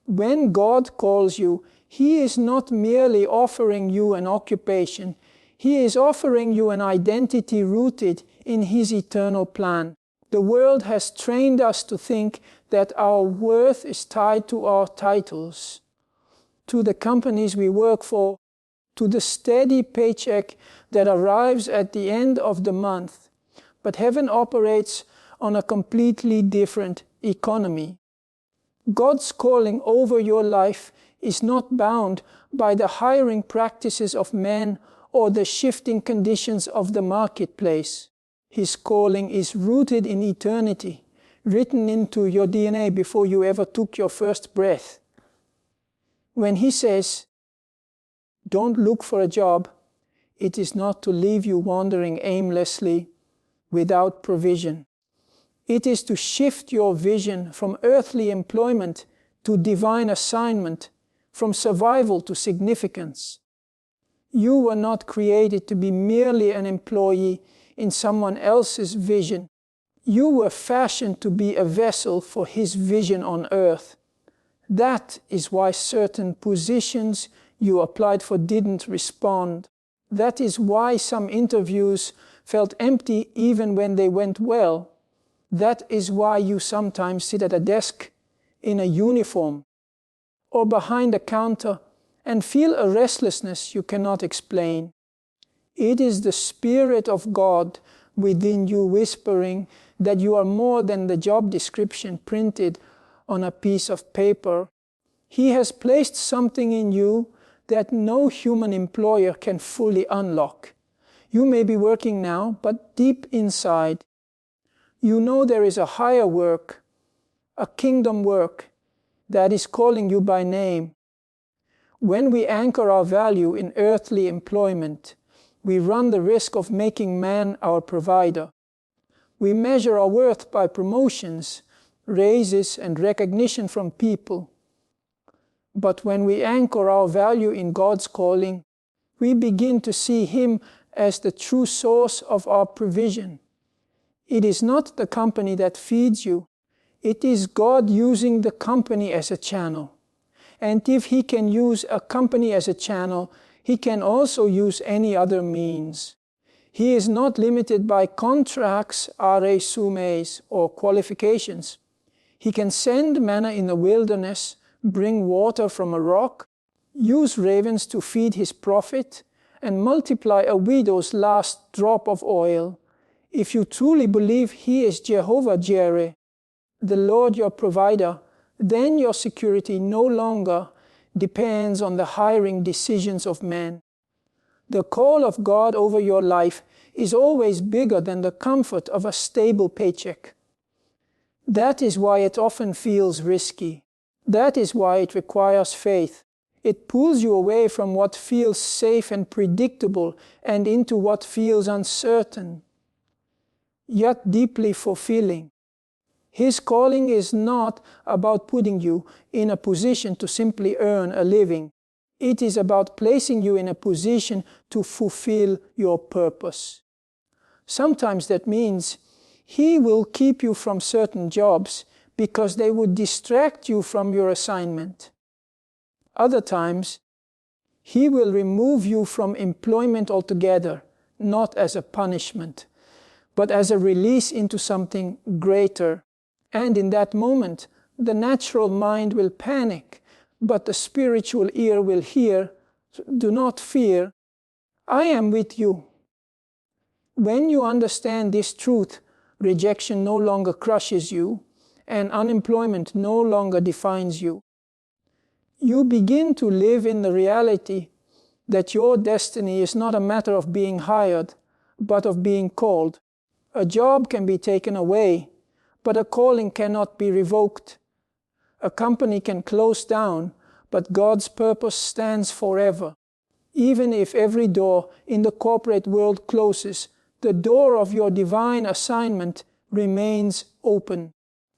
When God calls you, He is not merely offering you an occupation. He is offering you an identity rooted in His eternal plan. The world has trained us to think that our worth is tied to our titles, to the companies we work for, to the steady paycheck that arrives at the end of the month. But heaven operates on a completely different economy. God's calling over your life is not bound by the hiring practices of men or the shifting conditions of the marketplace. His calling is rooted in eternity, written into your DNA before you ever took your first breath. When He says, "Don't look for a job," it is not to leave you wandering aimlessly without provision. It is to shift your vision from earthly employment to divine assignment, from survival to significance. You were not created to be merely an employee in someone else's vision. You were fashioned to be a vessel for His vision on earth. That is why certain positions you applied for didn't respond. That is why some interviews felt empty even when they went well. That is why you sometimes sit at a desk in a uniform or behind a counter and feel a restlessness you cannot explain. It is the Spirit of God within you whispering that you are more than the job description printed on a piece of paper. He has placed something in you that no human employer can fully unlock. You may be working now, but deep inside, you know there is a higher work, a kingdom work that is calling you by name. When we anchor our value in earthly employment, we run the risk of making man our provider. We measure our worth by promotions, raises, and recognition from people. But when we anchor our value in God's calling, we begin to see Him as the true source of our provision. It is not the company that feeds you. It is God using the company as a channel. And if He can use a company as a channel, He can also use any other means. He is not limited by contracts, resumes, or qualifications. He can send manna in the wilderness, bring water from a rock, use ravens to feed His prophet, and multiply a widow's last drop of oil. If you truly believe He is Jehovah Jireh, the Lord your provider, then your security no longer depends on the hiring decisions of men. The call of God over your life is always bigger than the comfort of a stable paycheck. That is why it often feels risky. That is why it requires faith. It pulls you away from what feels safe and predictable and into what feels uncertain, yet deeply fulfilling. His calling is not about putting you in a position to simply earn a living. It is about placing you in a position to fulfill your purpose. Sometimes that means He will keep you from certain jobs because they would distract you from your assignment. Other times, He will remove you from employment altogether, not as a punishment, but as a release into something greater. And in that moment, the natural mind will panic, but the spiritual ear will hear, "Do not fear, I am with you." When you understand this truth, rejection no longer crushes you, and unemployment no longer defines you. You begin to live in the reality that your destiny is not a matter of being hired, but of being called. A job can be taken away, but a calling cannot be revoked. A company can close down, but God's purpose stands forever. Even if every door in the corporate world closes, the door of your divine assignment remains open.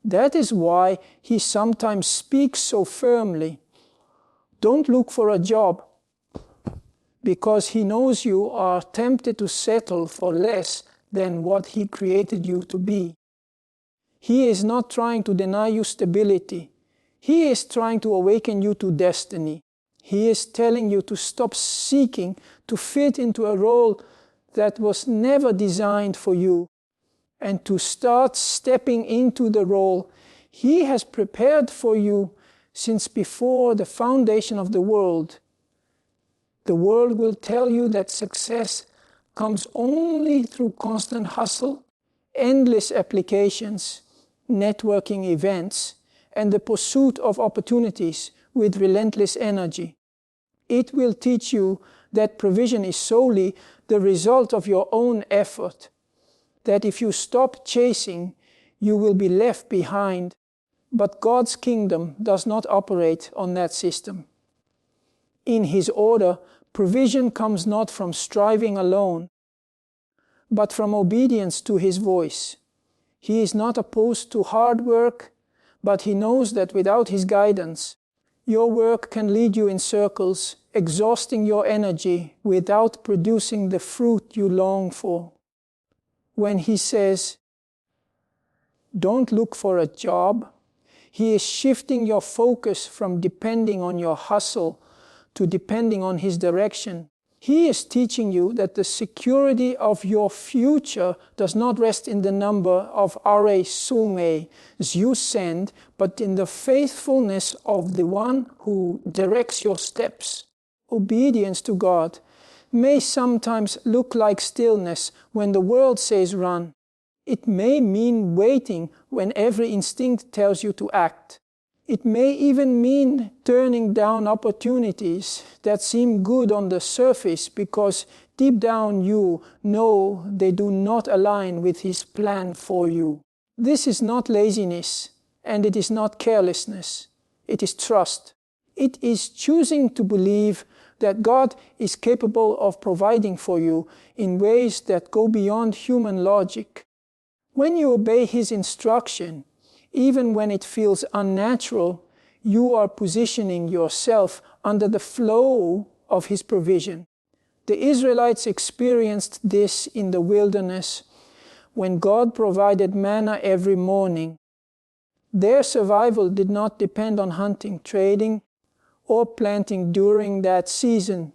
That is why He sometimes speaks so firmly. Don't look for a job, because He knows you are tempted to settle for less than what He created you to be. He is not trying to deny you stability. He is trying to awaken you to destiny. He is telling you to stop seeking to fit into a role that was never designed for you, and to start stepping into the role He has prepared for you since before the foundation of the world. The world will tell you that success comes only through constant hustle, endless applications, networking events, and the pursuit of opportunities with relentless energy. It will teach you that provision is solely the result of your own effort, that if you stop chasing, you will be left behind. But God's kingdom does not operate on that system. In His order, provision comes not from striving alone, but from obedience to His voice. He is not opposed to hard work, but He knows that without His guidance, your work can lead you in circles, exhausting your energy without producing the fruit you long for. When He says, "Don't look for a job," He is shifting your focus from depending on your hustle to depending on His direction. He is teaching you that the security of your future does not rest in the number of Are Sumes you send, but in the faithfulness of the one who directs your steps. Obedience to God may sometimes look like stillness when the world says run. It may mean waiting when every instinct tells you to act. It may even mean turning down opportunities that seem good on the surface because deep down you know they do not align with His plan for you. This is not laziness, and it is not carelessness. It is trust. It is choosing to believe that God is capable of providing for you in ways that go beyond human logic. When you obey His instruction, even when it feels unnatural, you are positioning yourself under the flow of His provision. The Israelites experienced this in the wilderness when God provided manna every morning. Their survival did not depend on hunting, trading, or planting during that season.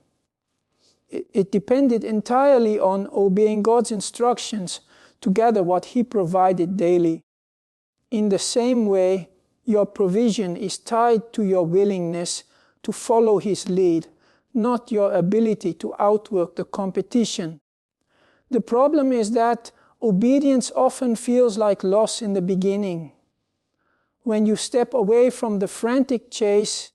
It depended entirely on obeying God's instructions to gather what He provided daily. In the same way, your provision is tied to your willingness to follow His lead, not your ability to outwork the competition. The problem is that obedience often feels like loss in the beginning. When you step away from the frantic chase,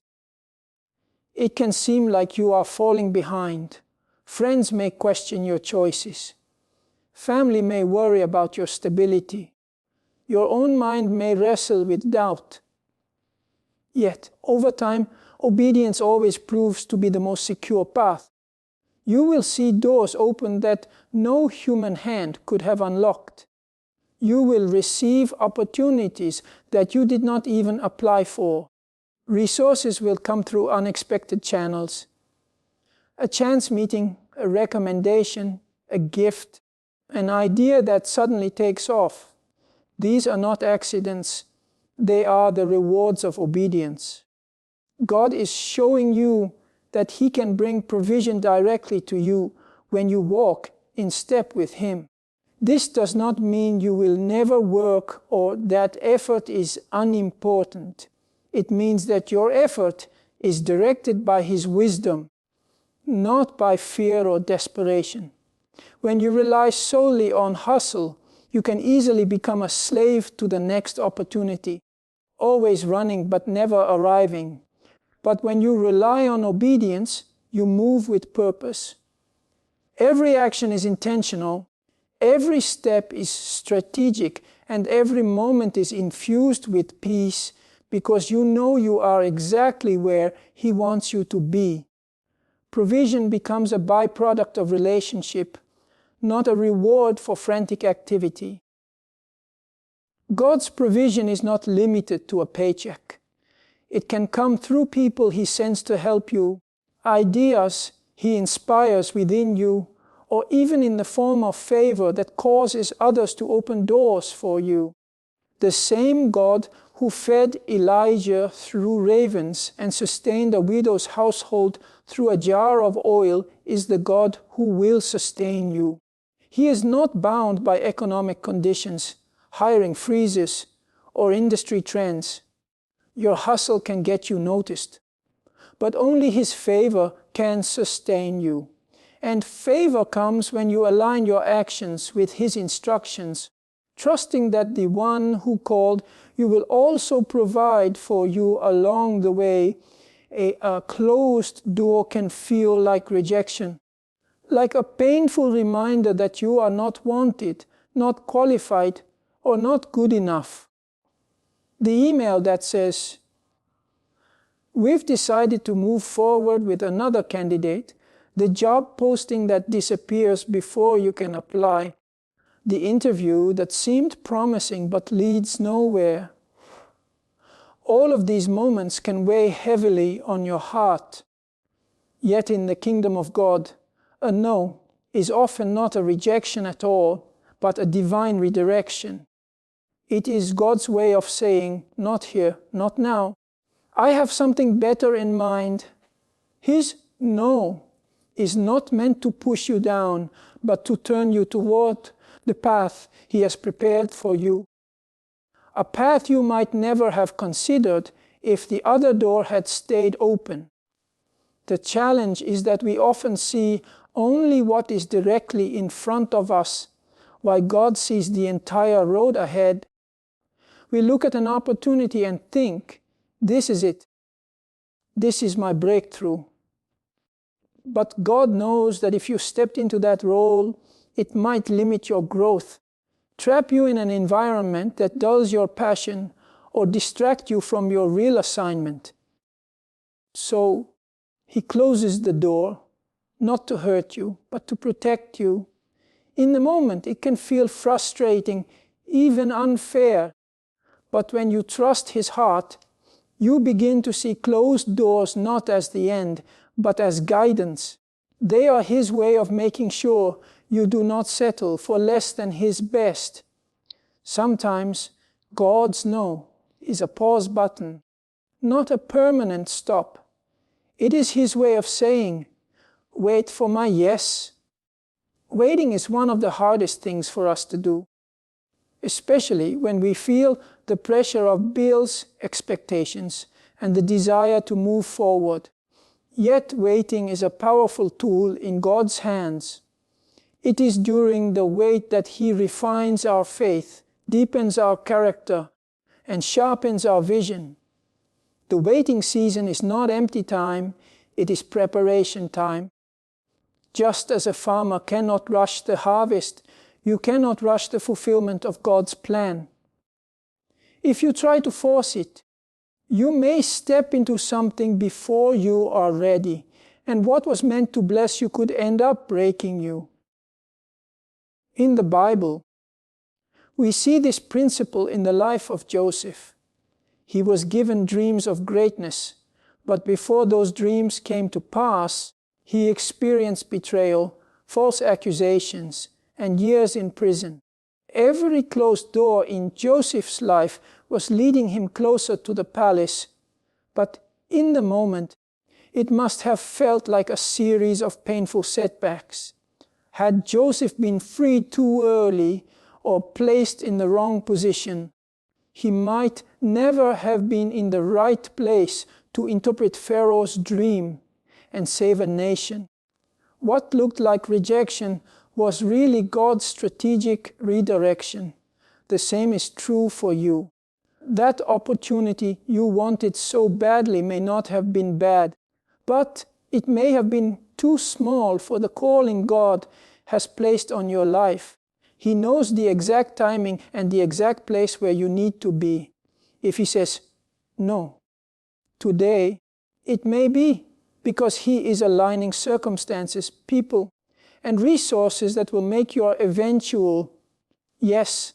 it can seem like you are falling behind. Friends may question your choices. Family may worry about your stability. Your own mind may wrestle with doubt. Yet, over time, obedience always proves to be the most secure path. You will see doors open that no human hand could have unlocked. You will receive opportunities that you did not even apply for. Resources will come through unexpected channels. A chance meeting, a recommendation, a gift, an idea that suddenly takes off. These are not accidents. They are the rewards of obedience. God is showing you that He can bring provision directly to you when you walk in step with Him. This does not mean you will never work or that effort is unimportant. It means that your effort is directed by His wisdom, not by fear or desperation. When you rely solely on hustle, you can easily become a slave to the next opportunity, always running but never arriving. But when you rely on obedience, you move with purpose. Every action is intentional, every step is strategic, and every moment is infused with peace because you know you are exactly where He wants you to be. Provision becomes a byproduct of relationship, not a reward for frantic activity. God's provision is not limited to a paycheck. It can come through people He sends to help you, ideas He inspires within you, or even in the form of favor that causes others to open doors for you. The same God who fed Elijah through ravens and sustained a widow's household through a jar of oil is the God who will sustain you. He is not bound by economic conditions, hiring freezes, or industry trends. Your hustle can get you noticed, but only His favor can sustain you. And favor comes when you align your actions with His instructions, trusting that the one who called you will also provide for you along the way. A closed door can feel like rejection, like a painful reminder that you are not wanted, not qualified, or not good enough. The email that says, "We've decided to move forward with another candidate," the job posting that disappears before you can apply, the interview that seemed promising but leads nowhere. All of these moments can weigh heavily on your heart. Yet in the kingdom of God, a no is often not a rejection at all, but a divine redirection. It is God's way of saying, "Not here, not now. I have something better in mind." His no is not meant to push you down, but to turn you toward the path He has prepared for you. A path you might never have considered if the other door had stayed open. The challenge is that we often see only what is directly in front of us, while God sees the entire road ahead. We look at an opportunity and think, "This is it. This is my breakthrough." But God knows that if you stepped into that role, it might limit your growth, trap you in an environment that dulls your passion, or distract you from your real assignment. So He closes the door, not to hurt you, but to protect you. In the moment, it can feel frustrating, even unfair. But when you trust His heart, you begin to see closed doors not as the end, but as guidance. They are His way of making sure you do not settle for less than His best. Sometimes God's no is a pause button, not a permanent stop. It is His way of saying, "Wait for my yes." Waiting is one of the hardest things for us to do, especially when we feel the pressure of bills, expectations, and the desire to move forward. Yet waiting is a powerful tool in God's hands. It is during the wait that He refines our faith, deepens our character, and sharpens our vision. The waiting season is not empty time, it is preparation time. Just as a farmer cannot rush the harvest, you cannot rush the fulfillment of God's plan. If you try to force it, you may step into something before you are ready, and what was meant to bless you could end up breaking you. In the Bible, we see this principle in the life of Joseph. He was given dreams of greatness, but before those dreams came to pass, he experienced betrayal, false accusations, and years in prison. Every closed door in Joseph's life was leading him closer to the palace, but in the moment, it must have felt like a series of painful setbacks. Had Joseph been freed too early or placed in the wrong position, he might never have been in the right place to interpret Pharaoh's dream and save a nation. What looked like rejection was really God's strategic redirection. The same is true for you. That opportunity you wanted so badly may not have been bad, but it may have been too small for the calling God has placed on your life. He knows the exact timing and the exact place where you need to be. If He says, "No," today, it may be because He is aligning circumstances, people, and resources that will make your eventual yes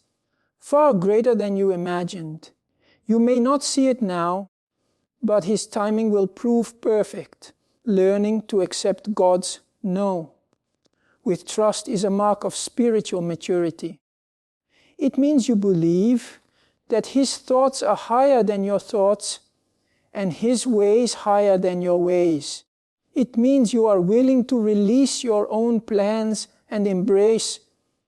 far greater than you imagined. You may not see it now, but His timing will prove perfect. Learning to accept God's no with trust is a mark of spiritual maturity. It means you believe that His thoughts are higher than your thoughts and His ways higher than your ways. It means you are willing to release your own plans and embrace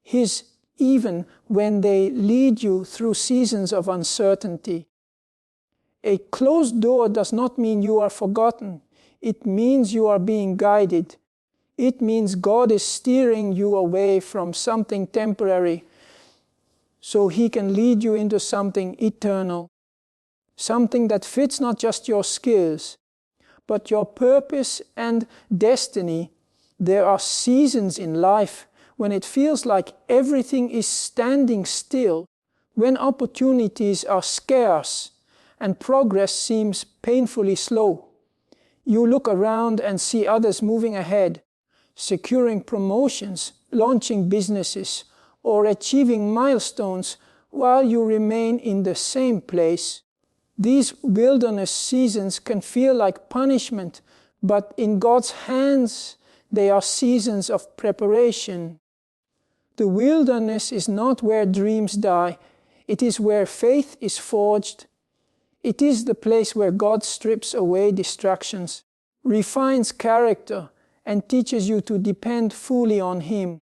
His even when they lead you through seasons of uncertainty. A closed door does not mean you are forgotten. It means you are being guided. It means God is steering you away from something temporary so He can lead you into something eternal, something that fits not just your skills, but your purpose and destiny. There are seasons in life when it feels like everything is standing still, when opportunities are scarce and progress seems painfully slow. You look around and see others moving ahead, securing promotions, launching businesses, or achieving milestones while you remain in the same place. These wilderness seasons can feel like punishment, but in God's hands, they are seasons of preparation. The wilderness is not where dreams die. It is where faith is forged. It is the place where God strips away distractions, refines character, and teaches you to depend fully on Him.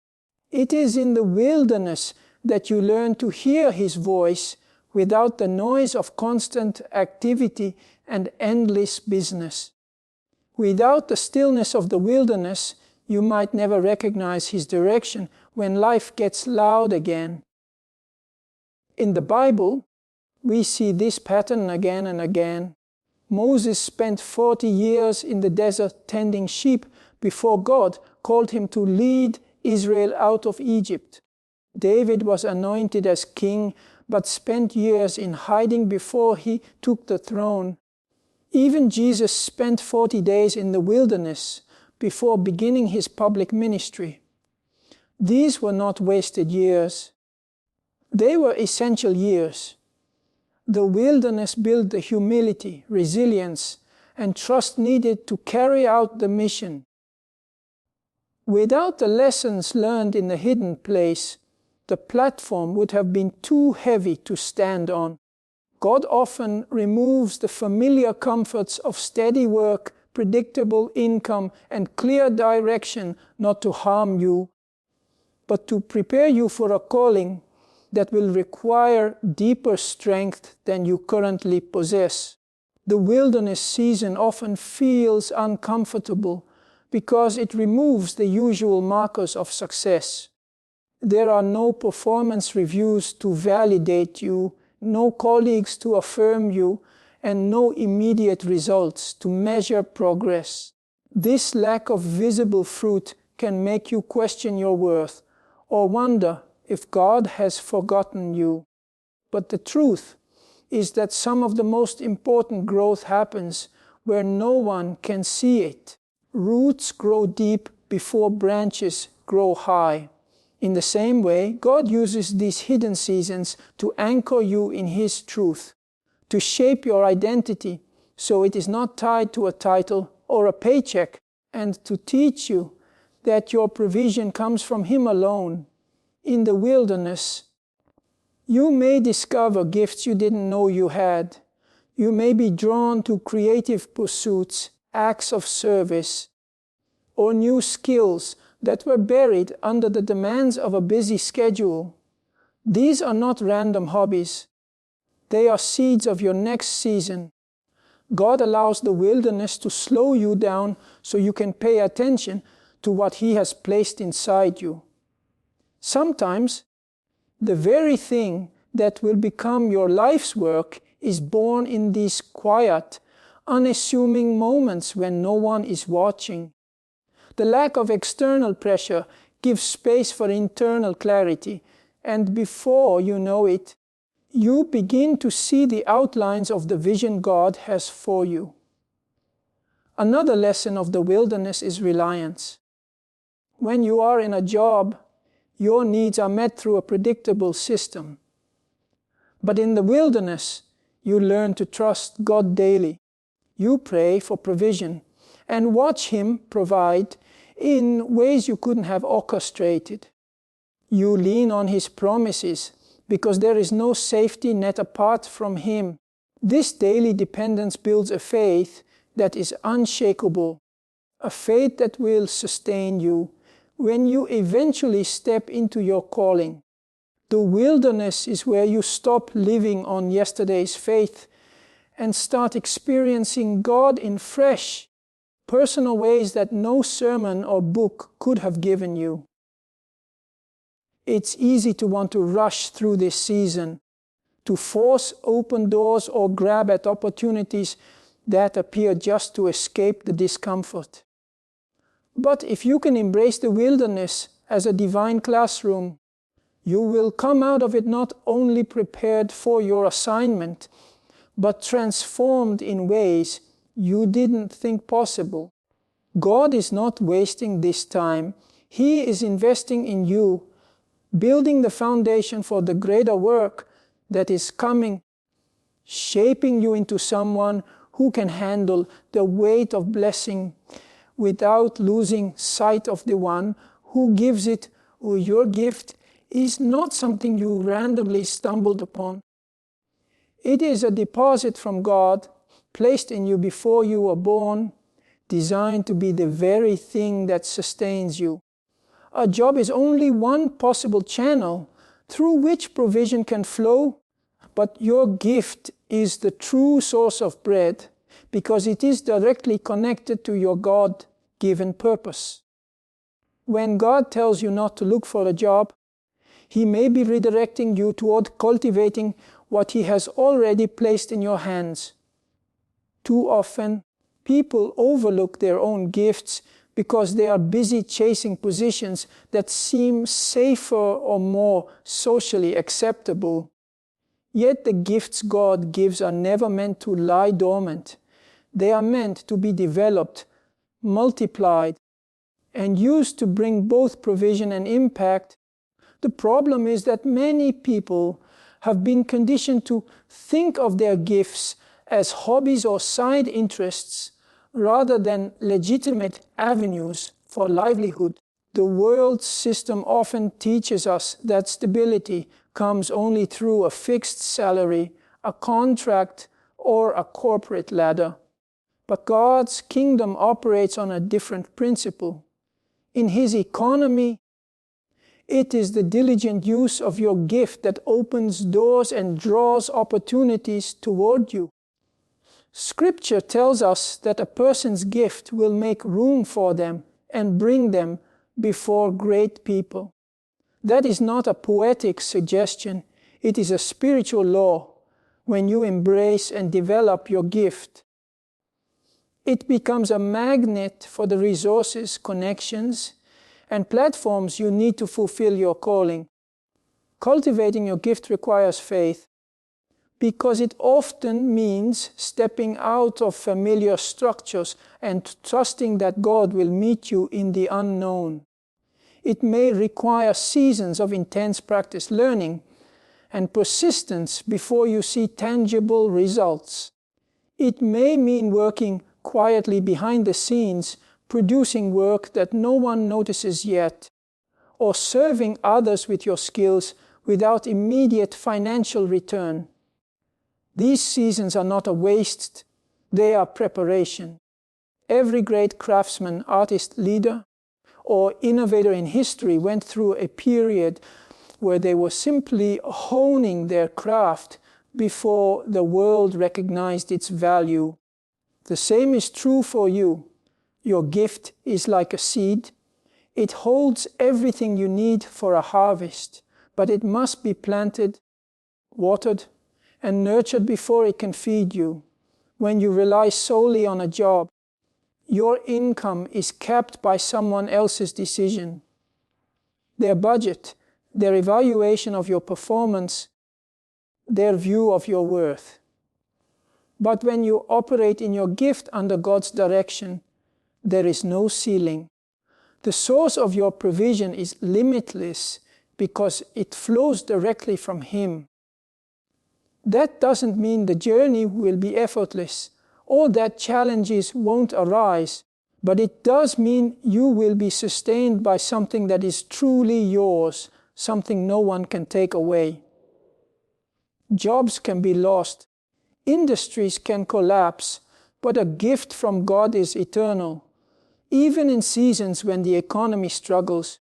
It is in the wilderness that you learn to hear His voice without the noise of constant activity and endless business. Without the stillness of the wilderness, you might never recognize His direction when life gets loud again. In the Bible, we see this pattern again and again. Moses spent 40 years in the desert tending sheep before God called him to lead Israel out of Egypt. David was anointed as king, but spent years in hiding before he took the throne. Even Jesus spent 40 days in the wilderness before beginning His public ministry. These were not wasted years. They were essential years. The wilderness built the humility, resilience, and trust needed to carry out the mission. Without the lessons learned in the hidden place, the platform would have been too heavy to stand on. God often removes the familiar comforts of steady work, predictable income, and clear direction not to harm you, but to prepare you for a calling that will require deeper strength than you currently possess. The wilderness season often feels uncomfortable because it removes the usual markers of success. There are no performance reviews to validate you, no colleagues to affirm you, and no immediate results to measure progress. This lack of visible fruit can make you question your worth or wonder if God has forgotten you. But the truth is that some of the most important growth happens where no one can see it. Roots grow deep before branches grow high. In the same way, God uses these hidden seasons to anchor you in His truth, to shape your identity so it is not tied to a title or a paycheck, and to teach you that your provision comes from Him alone. In the wilderness, you may discover gifts you didn't know you had. You may be drawn to creative pursuits, acts of service, or new skills that were buried under the demands of a busy schedule. These are not random hobbies. They are seeds of your next season. God allows the wilderness to slow you down so you can pay attention to what He has placed inside you. Sometimes, the very thing that will become your life's work is born in these quiet, unassuming moments when no one is watching. The lack of external pressure gives space for internal clarity, and before you know it, you begin to see the outlines of the vision God has for you. Another lesson of the wilderness is reliance. When you are in a job, your needs are met through a predictable system. But in the wilderness, you learn to trust God daily. You pray for provision and watch Him provide in ways you couldn't have orchestrated. You lean on His promises because there is no safety net apart from Him. This daily dependence builds a faith that is unshakable, a faith that will sustain you when you eventually step into your calling. The wilderness is where you stop living on yesterday's faith and start experiencing God in fresh, personal ways that no sermon or book could have given you. It's easy to want to rush through this season, to force open doors or grab at opportunities that appear just to escape the discomfort. But if you can embrace the wilderness as a divine classroom, you will come out of it not only prepared for your assignment, but transformed in ways you didn't think possible. God is not wasting this time. He is investing in you, building the foundation for the greater work that is coming, shaping you into someone who can handle the weight of blessing without losing sight of the one who gives it, or your gift is not something you randomly stumbled upon. It is a deposit from God, placed in you before you were born, designed to be the very thing that sustains you. A job is only one possible channel through which provision can flow, but your gift is the true source of bread because it is directly connected to your God-given purpose. When God tells you not to look for a job, He may be redirecting you toward cultivating what He has already placed in your hands. Too often, people overlook their own gifts because they are busy chasing positions that seem safer or more socially acceptable. Yet the gifts God gives are never meant to lie dormant. They are meant to be developed, multiplied, and used to bring both provision and impact. The problem is that many people have been conditioned to think of their gifts as hobbies or side interests rather than legitimate avenues for livelihood. The world system often teaches us that stability comes only through a fixed salary, a contract, or a corporate ladder. But God's kingdom operates on a different principle. In His economy, it is the diligent use of your gift that opens doors and draws opportunities toward you. Scripture tells us that a person's gift will make room for them and bring them before great people. That is not a poetic suggestion, it is a spiritual law. When you embrace and develop your gift, it becomes a magnet for the resources, connections, and platforms you need to fulfill your calling. Cultivating your gift requires faith, because it often means stepping out of familiar structures and trusting that God will meet you in the unknown. It may require seasons of intense practice, learning, and persistence before you see tangible results. It may mean working quietly behind the scenes, producing work that no one notices yet, or serving others with your skills without immediate financial return. These seasons are not a waste, they are preparation. Every great craftsman, artist, leader, or innovator in history went through a period where they were simply honing their craft before the world recognized its value. The same is true for you. Your gift is like a seed. It holds everything you need for a harvest, but it must be planted, watered, and nurtured before it can feed you. When you rely solely on a job, your income is capped by someone else's decision. Their budget, their evaluation of your performance, their view of your worth. But when you operate in your gift under God's direction, there is no ceiling. The source of your provision is limitless because it flows directly from Him. That doesn't mean the journey will be effortless or that challenges won't arise, but it does mean you will be sustained by something that is truly yours, something no one can take away. Jobs can be lost. Industries can collapse, but a gift from God is eternal. Even in seasons when the economy struggles,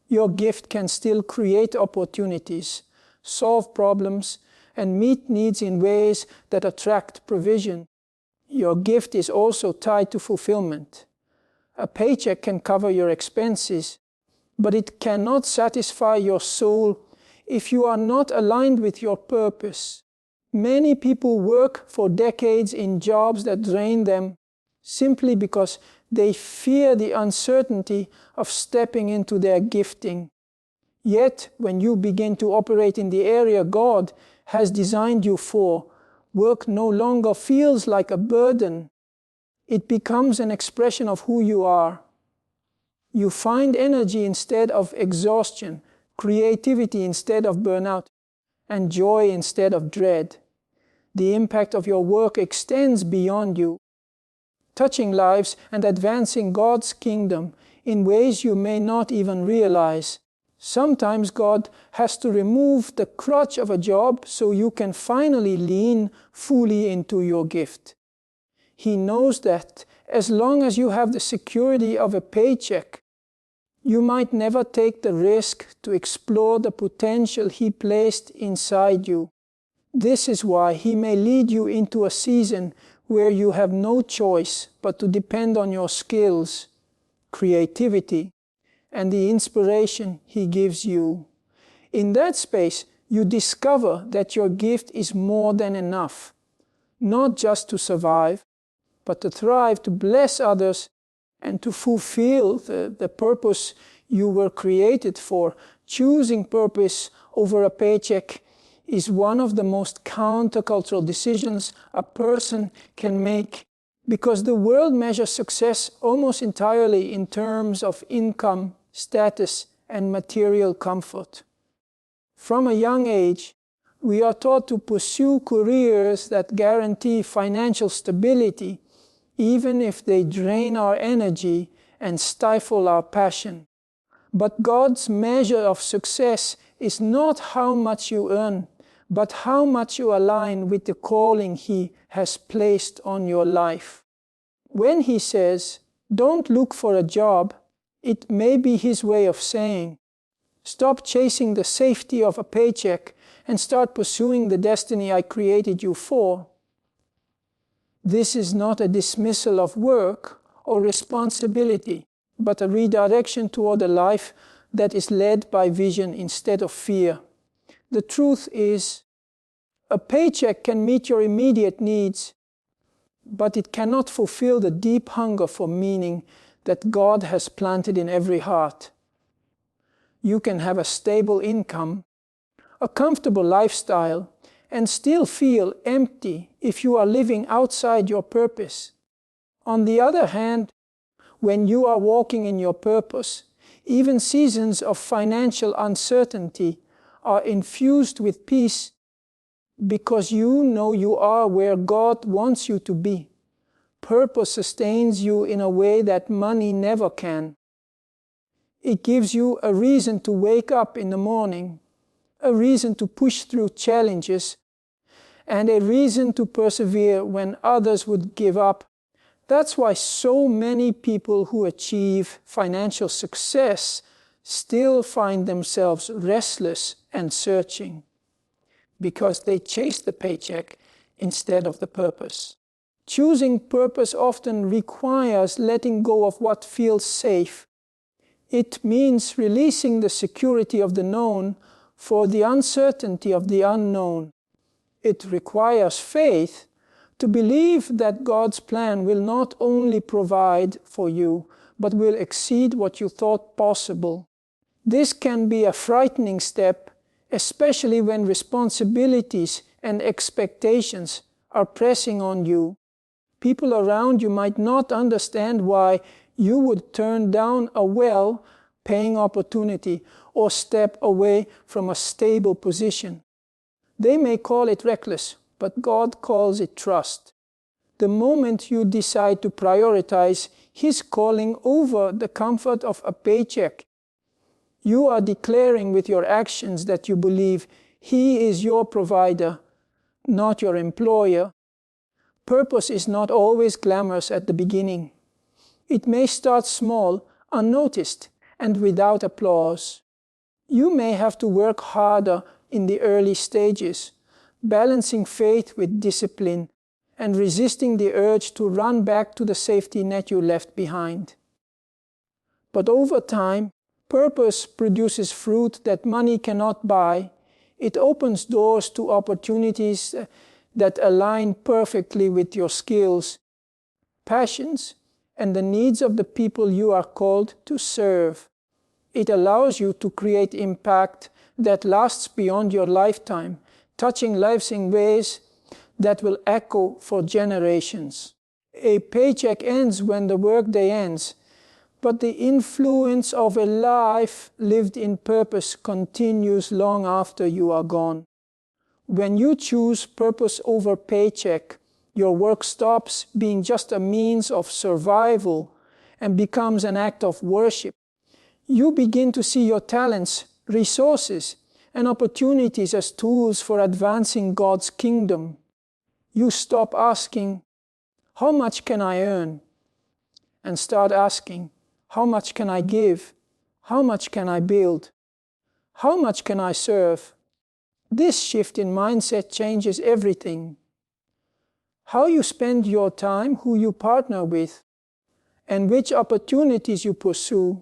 your gift can still create opportunities, solve problems, and meet needs in ways that attract provision. Your gift is also tied to fulfillment. A paycheck can cover your expenses, but it cannot satisfy your soul if you are not aligned with your purpose. Many people work for decades in jobs that drain them simply because they fear the uncertainty of stepping into their gifting. Yet, when you begin to operate in the area God has designed you for, work no longer feels like a burden. It becomes an expression of who you are. You find energy instead of exhaustion, creativity instead of burnout, and joy instead of dread. The impact of your work extends beyond you, touching lives and advancing God's kingdom in ways you may not even realize. Sometimes God has to remove the crutch of a job so you can finally lean fully into your gift. He knows that as long as you have the security of a paycheck, you might never take the risk to explore the potential He placed inside you. This is why He may lead you into a season where you have no choice but to depend on your skills, creativity, and the inspiration He gives you. In that space, you discover that your gift is more than enough, not just to survive, but to thrive, to bless others, and to fulfill the purpose you were created for. Choosing purpose over a paycheck is one of the most countercultural decisions a person can make, because the world measures success almost entirely in terms of income, status, and material comfort. From a young age, we are taught to pursue careers that guarantee financial stability, even if they drain our energy and stifle our passion. But God's measure of success is not how much you earn, but how much you align with the calling He has placed on your life. When He says, "Don't look for a job," it may be His way of saying, "Stop chasing the safety of a paycheck and start pursuing the destiny I created you for." This is not a dismissal of work or responsibility, but a redirection toward a life that is led by vision instead of fear. The truth is, a paycheck can meet your immediate needs, but it cannot fulfill the deep hunger for meaning that God has planted in every heart. You can have a stable income, a comfortable lifestyle, and still feel empty if you are living outside your purpose. On the other hand, when you are walking in your purpose, even seasons of financial uncertainty are infused with peace because you know you are where God wants you to be. Purpose sustains you in a way that money never can. It gives you a reason to wake up in the morning, a reason to push through challenges, and a reason to persevere when others would give up. That's why so many people who achieve financial success still find themselves restless and searching, because they chase the paycheck instead of the purpose. Choosing purpose often requires letting go of what feels safe. It means releasing the security of the known for the uncertainty of the unknown. It requires faith to believe that God's plan will not only provide for you, but will exceed what you thought possible. This can be a frightening step, especially when responsibilities and expectations are pressing on you. People around you might not understand why you would turn down a well-paying opportunity or step away from a stable position. They may call it reckless, but God calls it trust. The moment you decide to prioritize His calling over the comfort of a paycheck, you are declaring with your actions that you believe He is your provider, not your employer. Purpose is not always glamorous at the beginning. It may start small, unnoticed, and without applause. You may have to work harder in the early stages, balancing faith with discipline and resisting the urge to run back to the safety net you left behind. But over time, purpose produces fruit that money cannot buy. It opens doors to opportunities that align perfectly with your skills, passions, and the needs of the people you are called to serve. It allows you to create impact that lasts beyond your lifetime, touching lives in ways that will echo for generations. A paycheck ends when the workday ends, but the influence of a life lived in purpose continues long after you are gone. When you choose purpose over paycheck, your work stops being just a means of survival and becomes an act of worship. You begin to see your talents, resources, and opportunities as tools for advancing God's kingdom. You stop asking, "How much can I earn?" and start asking, "How much can I give? How much can I build? How much can I serve?" This shift in mindset changes everything. How you spend your time, who you partner with, and which opportunities you pursue.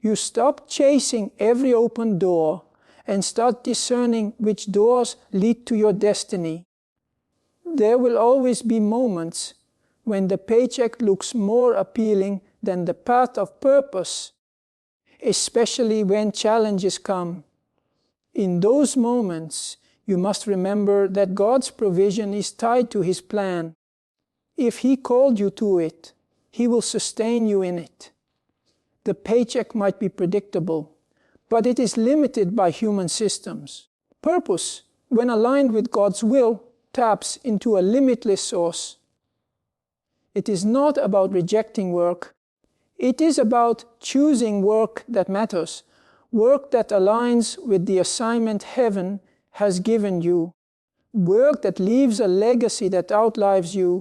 You stop chasing every open door and start discerning which doors lead to your destiny. There will always be moments when the paycheck looks more appealing than the path of purpose, especially when challenges come. In those moments, you must remember that God's provision is tied to His plan. If He called you to it, He will sustain you in it. The paycheck might be predictable, but it is limited by human systems. Purpose, when aligned with God's will, taps into a limitless source. It is not about rejecting work. It is about choosing work that matters, work that aligns with the assignment heaven has given you, work that leaves a legacy that outlives you,